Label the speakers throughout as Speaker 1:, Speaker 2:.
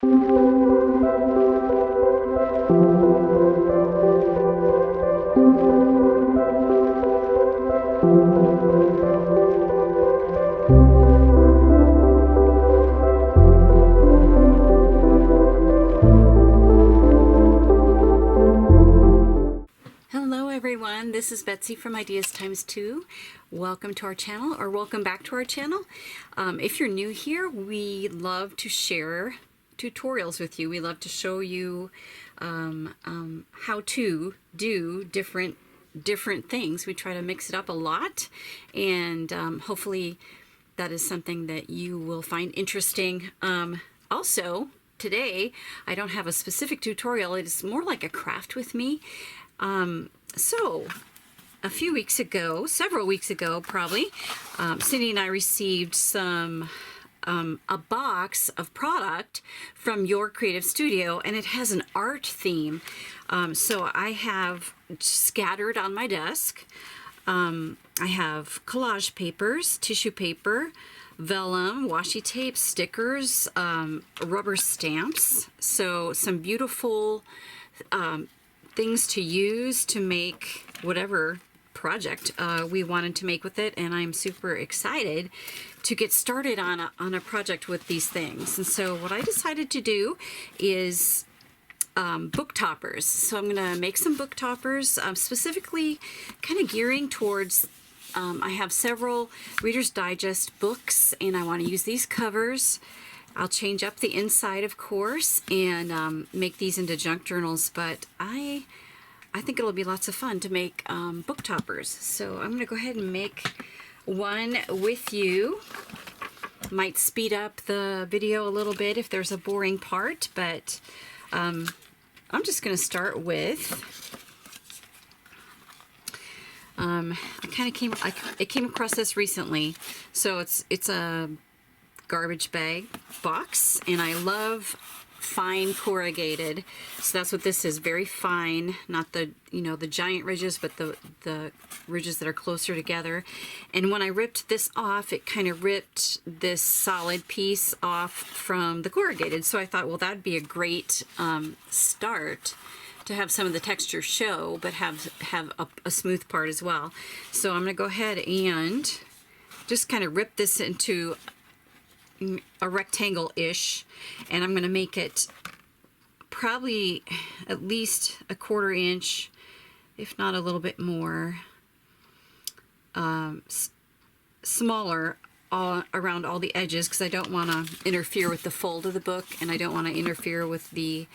Speaker 1: Hello everyone, this is Betsy from Ideas Times 2. Welcome to our channel, or welcome back to our channel. If you're new here, we love to share tutorials with you. We love to show you how to do different things. We try to mix it up a lot, and hopefully that is something that you will find interesting. Also, today I don't have a specific tutorial. It is more like a craft with me. So a few weeks ago, several weeks ago probably, Cindy and I received a box of product from YourCreativeStudio, and it has an art theme. So I have scattered on my desk. I have collage papers, tissue paper, vellum, washi tape, stickers, rubber stamps. So some beautiful things to use to make whatever project we wanted to make with it, and I'm super excited to get started on a project with these things. And so what I decided to do is book toppers. So I'm gonna make some book toppers, specifically kind of gearing towards I have several Reader's Digest books, and I want to use these covers. I'll change up the inside, of course, and make these into junk journals, but I think it'll be lots of fun to make book toppers. So I'm going to go ahead and make one with you. Might speed up the video a little bit if there's a boring part, but I'm just going to start with, I came across this recently. So it's a garbage bag box, and I love fine corrugated. So that's what this is, very fine, not the the giant ridges, but the ridges that are closer together. And when I ripped this off, it kind of ripped this solid piece off from the corrugated. So I thought, well, that'd be a great start to have some of the texture show, but have a smooth part as well. So I'm gonna go ahead and just kind of rip this into a rectangle-ish, and I'm going to make it probably at least a 1/4 inch, if not a little bit more, smaller around all the edges, because I don't want to interfere with the fold of the book, and I don't want to interfere with the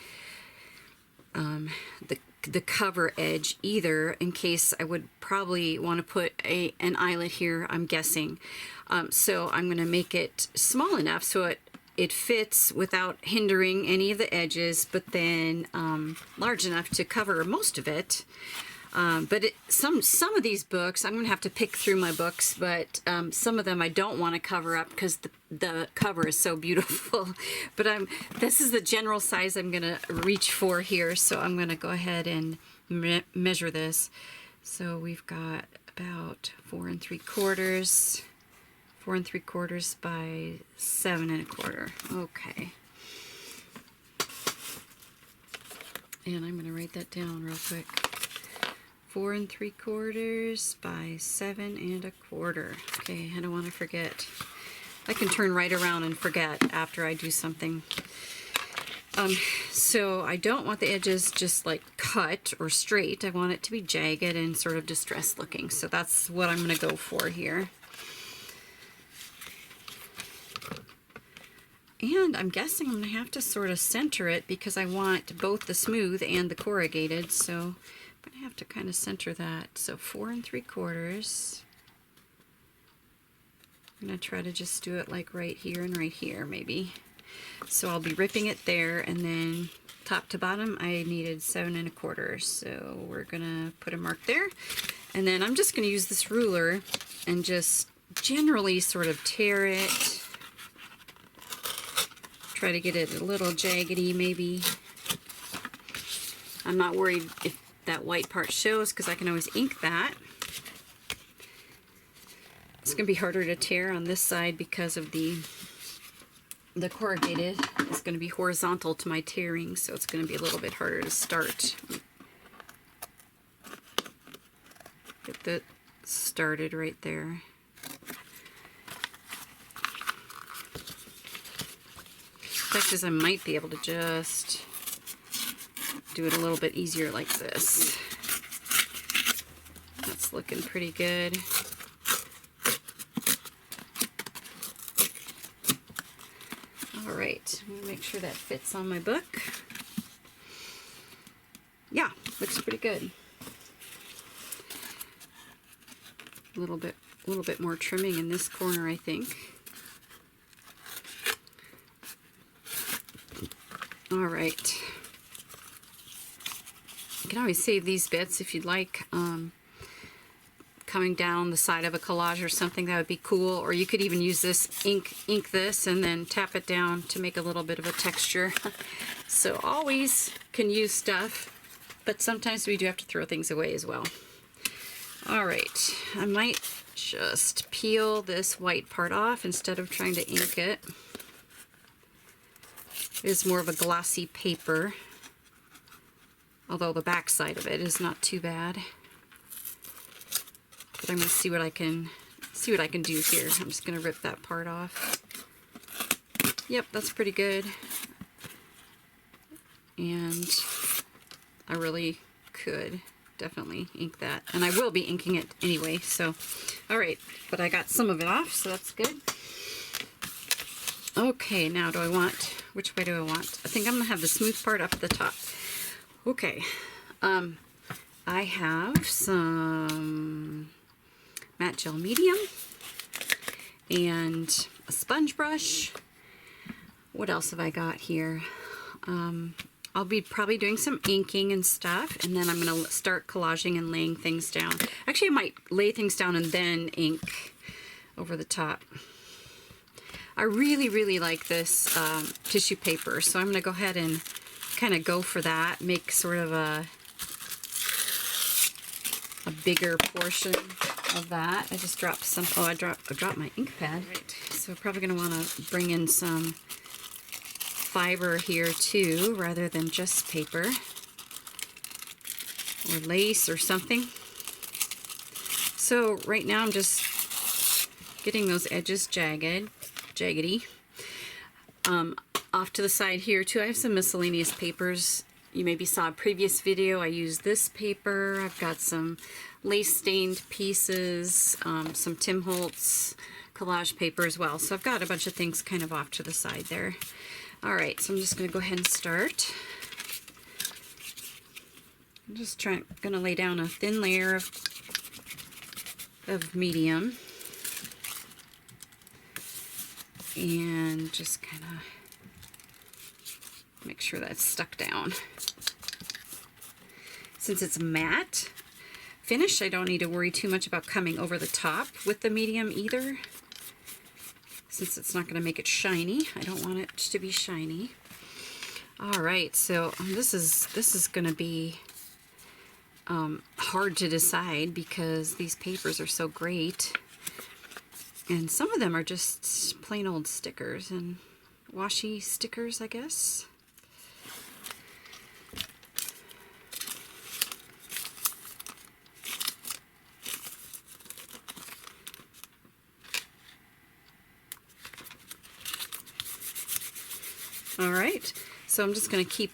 Speaker 1: cover edge either, in case I would probably want to put an eyelet here, I'm guessing. So I'm going to make it small enough so it fits without hindering any of the edges, but then large enough to cover most of it. But some of these books, I'm going to have to pick through my books, but some of them I don't want to cover up because the cover is so beautiful. But this is the general size I'm going to reach for here, so I'm going to go ahead and measure this. So we've got about 4 3/4. 4 3/4 by 7 1/4. Okay. And I'm going to write that down real quick. 4 3/4 by 7 1/4. Okay, I don't want to forget. I can turn right around and forget after I do something. So I don't want the edges just like cut or straight. I want it to be jagged and sort of distressed looking. So that's what I'm going to go for here. And I'm guessing I'm going to have to sort of center it because I want both the smooth and the corrugated. So I'm going to have to kind of center that. So 4 3/4. I'm going to try to just do it like right here and right here maybe. So I'll be ripping it there, and then top to bottom I needed 7 1/4. So we're going to put a mark there. And then I'm just going to use this ruler and just generally sort of tear it. Try to get it a little jaggedy maybe. I'm not worried if that white part shows because I can always ink that. It's going to be harder to tear on this side because of the the corrugated is going to be horizontal to my tearing, so it's going to be a little bit harder to start. Get that started right there. Fact is, I might be able to just do it a little bit easier like this. That's looking pretty good. All right, I'm gonna make sure that fits on my book. Yeah, looks pretty good. A little bit more trimming in this corner, I think. All right. You can always save these bits if you'd like. Coming down the side of a collage or something, that would be cool. Or you could even use this, ink this, and then tap it down to make a little bit of a texture. So always can use stuff, but sometimes we do have to throw things away as well. All right, I might just peel this white part off instead of trying to ink it. It is more of a glossy paper, although the back side of it is not too bad. But I'm going to see what I can do here. I'm just going to rip that part off. Yep, that's pretty good. And I really could definitely ink that, and I will be inking it anyway. So, all right, but I got some of it off, so that's good. Okay, now which way do I want? I think I'm gonna have the smooth part up at the top. Okay, I have some matte gel medium and a sponge brush. What else have I got here? I'll be probably doing some inking and stuff, and then I'm going to start collaging and laying things down. Actually, I might lay things down and then ink over the top. I really, really like this tissue paper, so I'm going to go ahead and kind of go for that, make sort of a bigger portion of that. I just dropped some, oh, I dropped my ink pad. Right. So probably going to want to bring in some fiber here too, rather than just paper or lace or something. So right now I'm just getting those edges jaggedy. Off to the side here too, I have some miscellaneous papers. You maybe saw a previous video. I used this paper. I've got some lace stained pieces, some Tim Holtz collage paper as well. So I've got a bunch of things kind of off to the side there. All right, so I'm just going to go ahead and start. I'm just going to lay down a thin layer of medium and just kind of make sure that's stuck down. Since it's matte finish, I don't need to worry too much about coming over the top with the medium either. Since it's not going to make it shiny, I don't want it to be shiny. All right, so this is going to be hard to decide because these papers are so great, and some of them are just plain old stickers and washi stickers, I guess. All right, so I'm just going to keep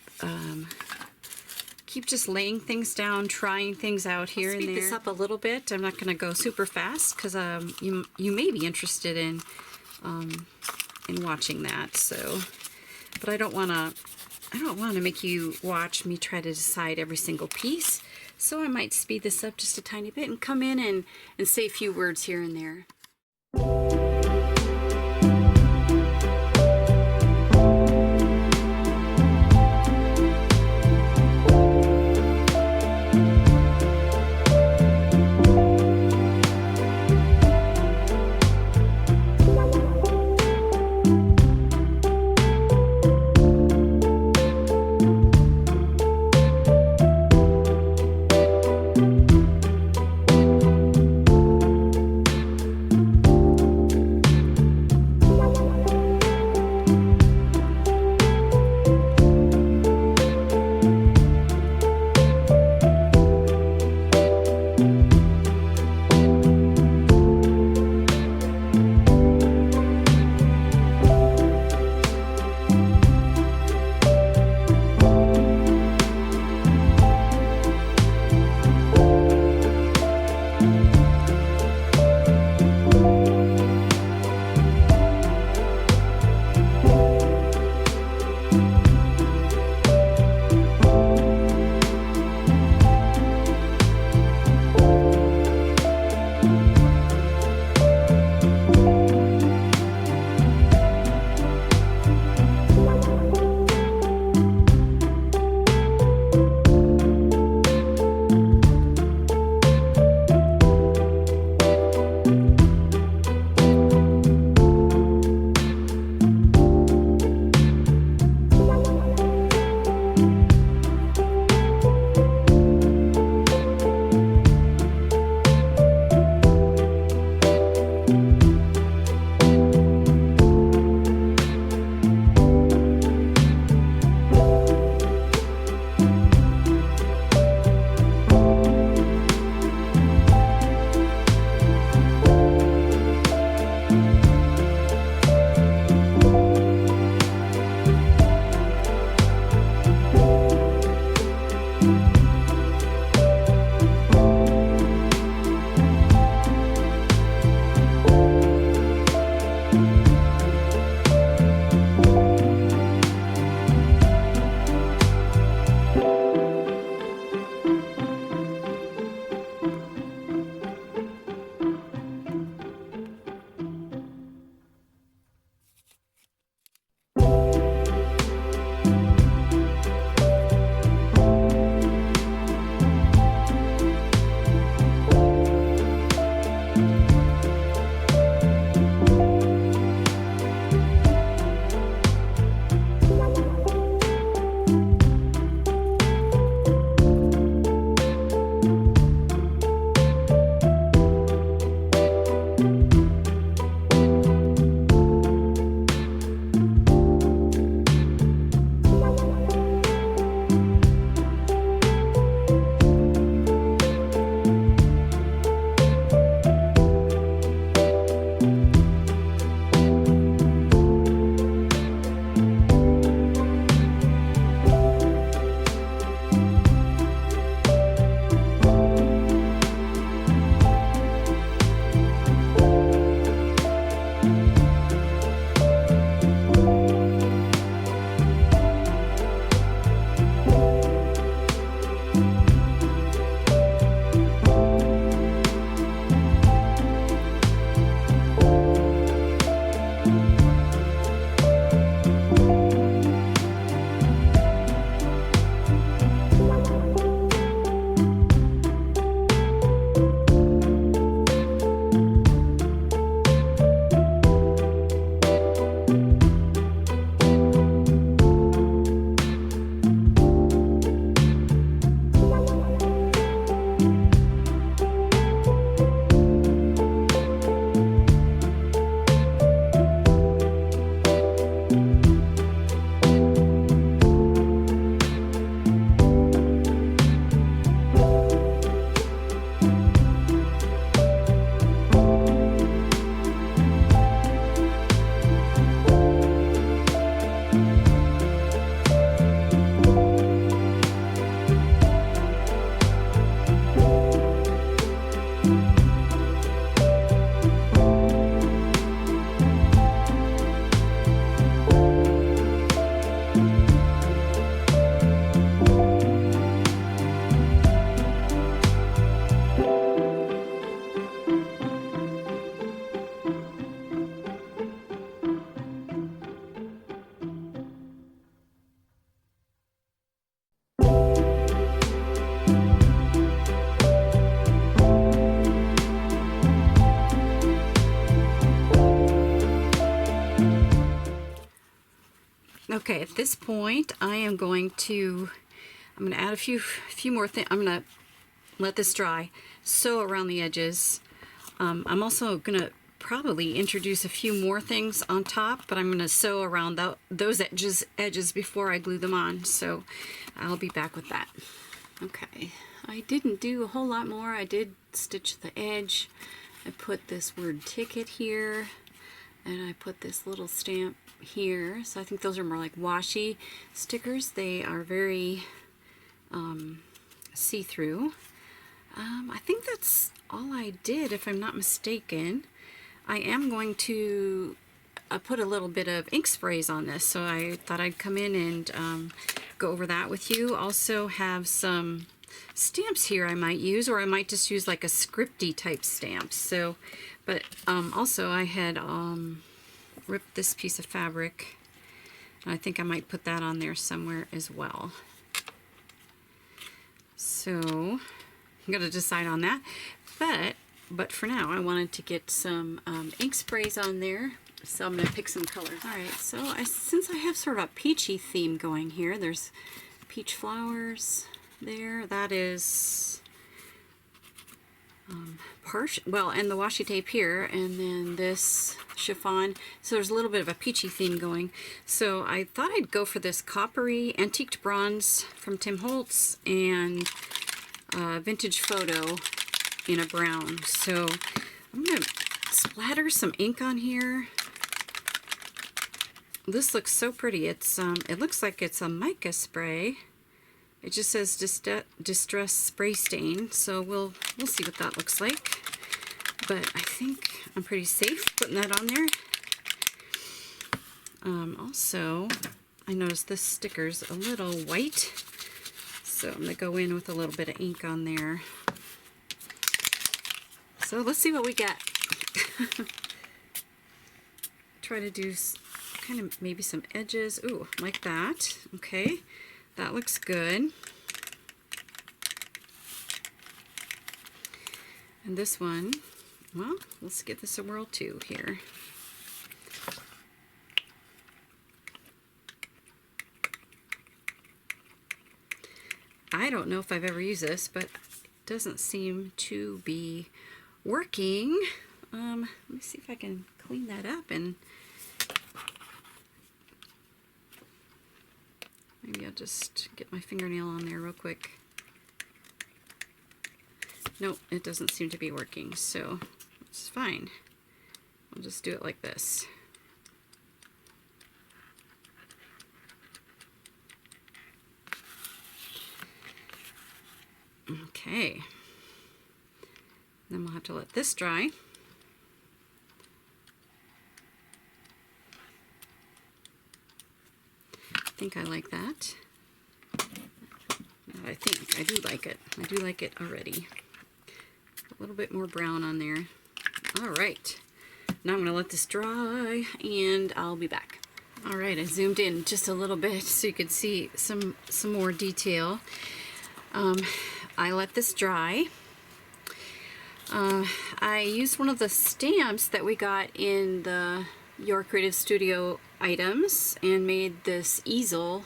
Speaker 1: just laying things down, trying things out here and there. Speed this up a little bit. I'm not going to go super fast because you may be interested in watching that. So, but I don't want to make you watch me try to decide every single piece. So I might speed this up just a tiny bit and come in and say a few words here and there. Okay, at this point, I'm going to add a few more things. I'm going to let this dry, sew around the edges. I'm also going to probably introduce a few more things on top, but I'm going to sew around those edges before I glue them on. So I'll be back with that. Okay, I didn't do a whole lot more. I did stitch the edge. I put this word ticket here, and I put this little stamp here. So I think those are more like washi stickers. They are very see-through. I think that's all I did, if I'm not mistaken. I am going to put a little bit of ink sprays on this, so I thought I'd come in and go over that with you. Also have some stamps here I might use, or I might just use like a scripty type stamp. So, but also I had ripped this piece of fabric, and I think I might put that on there somewhere as well. So I'm going to decide on that, but for now I wanted to get some ink sprays on there, so I'm going to pick some colors. Alright, so since I have sort of a peachy theme going here, there's peach flowers there. That is well, and the washi tape here, and then this chiffon. So there's a little bit of a peachy theme going. So I thought I'd go for this coppery antiqued bronze from Tim Holtz and vintage photo in a brown. So I'm going to splatter some ink on here. This looks so pretty. It's it looks like it's a mica spray. It just says distress spray stain, so we'll see what that looks like. But I think I'm pretty safe putting that on there. Also, I noticed this sticker's a little white, so I'm going to go in with a little bit of ink on there. So let's see what we get. Try to do kind of maybe some edges. Ooh, like that. Okay. That looks good. And this one, well, let's give this a whirl too here. I don't know if I've ever used this, but it doesn't seem to be working. Let me see if I can clean that up, and maybe I'll just get my fingernail on there real quick. Nope, it doesn't seem to be working, so it's fine. I'll just do it like this. Okay. Then we'll have to let this dry. I think I like that. I think I do like it. I do like it already. A little bit more brown on there. All right. Now I'm going to let this dry, and I'll be back. All right, I zoomed in just a little bit so you could see some more detail. I let this dry. I used one of the stamps that we got in the YourCreativeStudio items and made this easel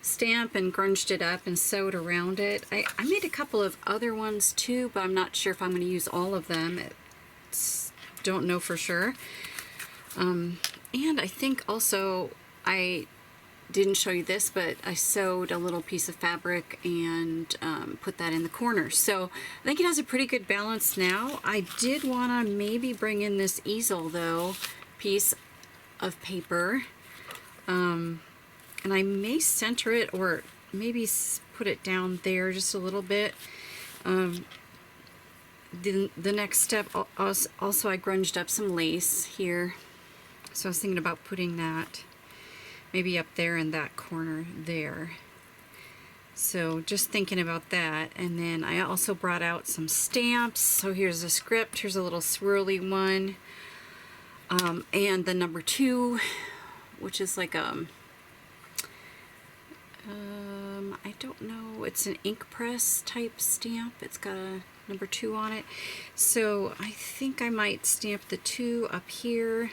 Speaker 1: stamp and grunged it up and sewed around it. I made a couple of other ones too, but I'm not sure if I'm going to use all of them. Don't know for sure. And I think also I didn't show you this, but I sewed a little piece of fabric and put that in the corner. So I think it has a pretty good balance now. I did want to maybe bring in this easel though, piece of paper. And I may center it or maybe put it down there just a little bit. The next step, also I grunged up some lace here. So I was thinking about putting that maybe up there in that corner there. So just thinking about that. And then I also brought out some stamps. So here's a script. Here's a little swirly one. And the number 2, which is like I don't know, it's an ink press type stamp. It's got a number 2 on it. So I think I might stamp the 2 up here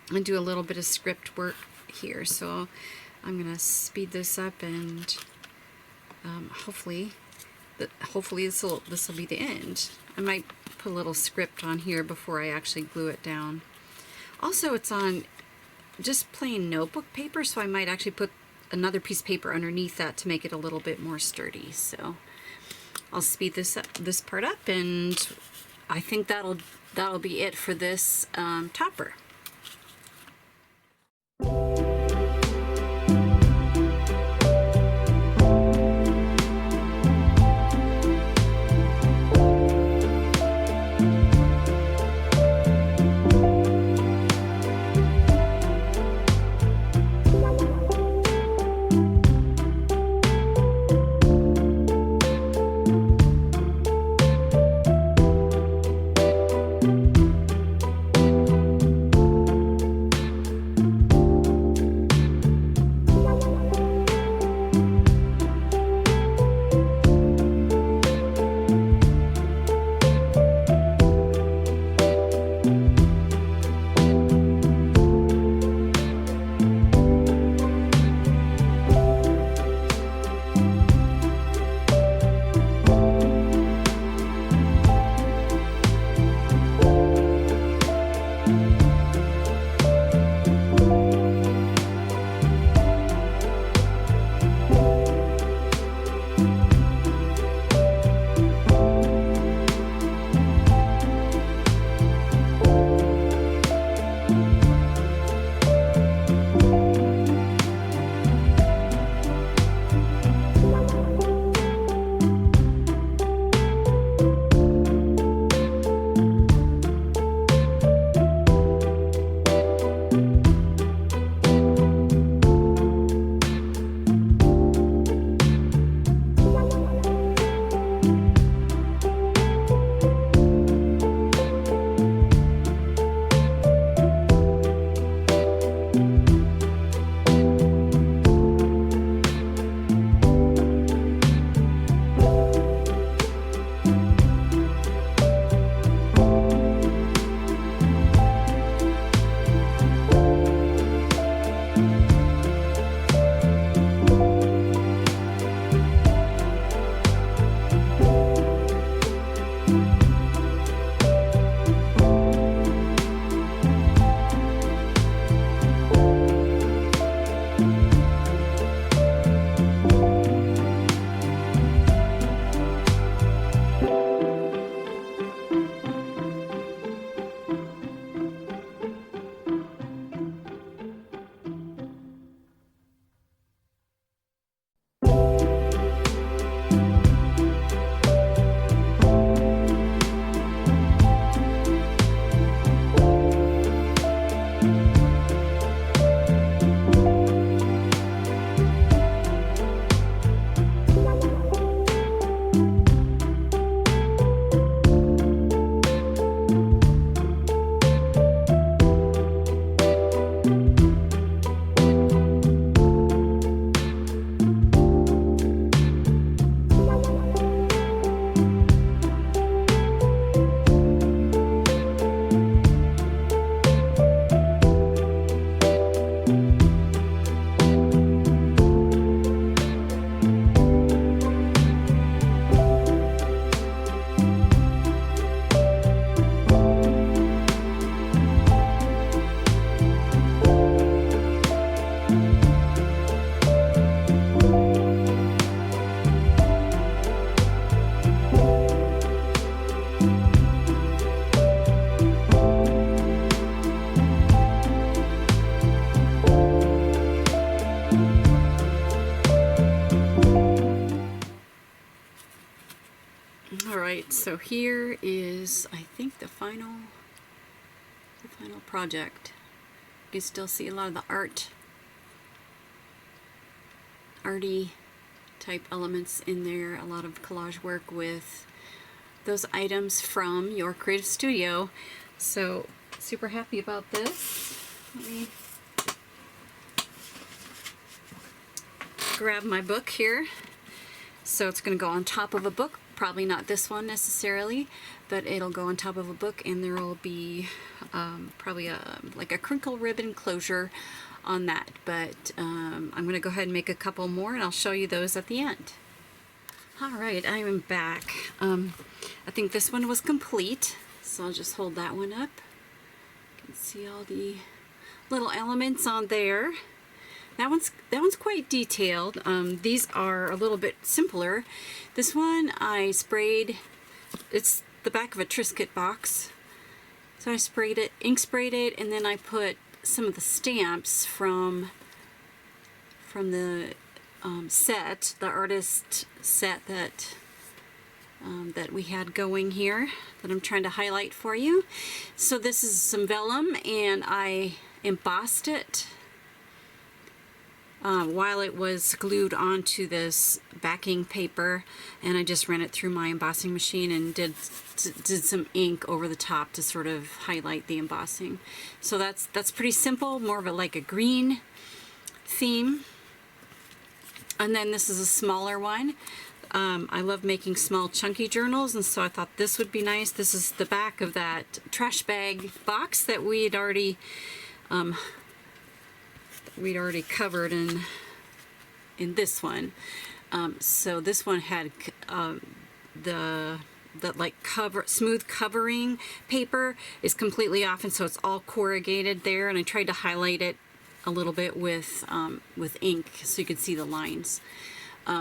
Speaker 1: and do a little bit of script work here. So I'm gonna speed this up, and hopefully this will be the end. I might put a little script on here before I actually glue it down. Also, it's on just plain notebook paper, so I might actually put another piece of paper underneath that to make it a little bit more sturdy. So I'll speed this part up, and I think that'll be it for this topper. Alright, so here is, I think, the final project. You can still see a lot of the arty type elements in there, a lot of collage work with those items from YourCreativeStudio. So super happy about this. Let me grab my book here. So it's going to go on top of a book, probably not this one necessarily, but it'll go on top of a book, and there will be probably like a crinkle ribbon closure on that, but I'm going to go ahead and make a couple more, and I'll show you those at the end. All right, I am back. I think this one was complete, so I'll just hold that one up. You can see all the little elements on there. That one's quite detailed. These are a little bit simpler. This one I sprayed, it's the back of a Triscuit box. So I sprayed it, ink sprayed it, and then I put some of the stamps from the set, the artist set that that we had going here, that I'm trying to highlight for you. So this is some vellum, and I embossed it while it was glued onto this backing paper, and I just ran it through my embossing machine and did some ink over the top to sort of highlight the embossing. So that's pretty simple, more of like a green theme. And then this is a smaller one. I love making small chunky journals, and so I thought this would be nice. This is the back of that trash bag box that we'd already covered in this one. So this one had the like smooth covering paper is completely off, and so it's all corrugated there, and I tried to highlight it a little bit with ink so you could see the lines.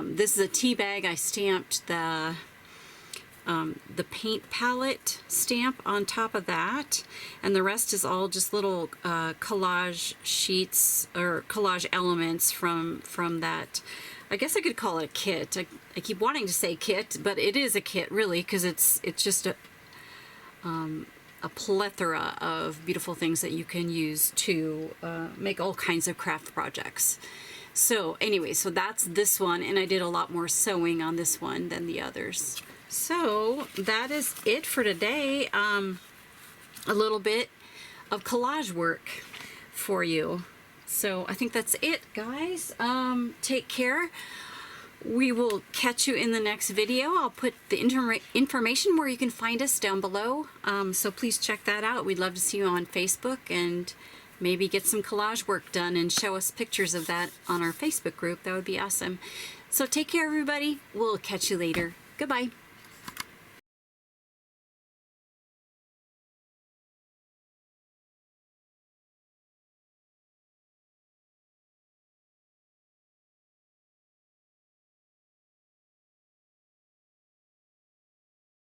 Speaker 1: This is a tea bag. I stamped the paint palette stamp on top of that, and the rest is all just little collage sheets or collage elements from that. I guess I could call it a kit. I keep wanting to say kit, but it is a kit really, because it's just a plethora of beautiful things that you can use to make all kinds of craft projects. So anyway, so that's this one, and I did a lot more sewing on this one than the others. So that is it for today. A little bit of collage work for you. So I think that's it, guys. Take care. We will catch you in the next video. I'll put the information where you can find us down below. So please check that out. We'd love to see you on Facebook, and maybe get some collage work done and show us pictures of that on our Facebook group. That would be awesome. So take care, everybody. We'll catch you later. Goodbye.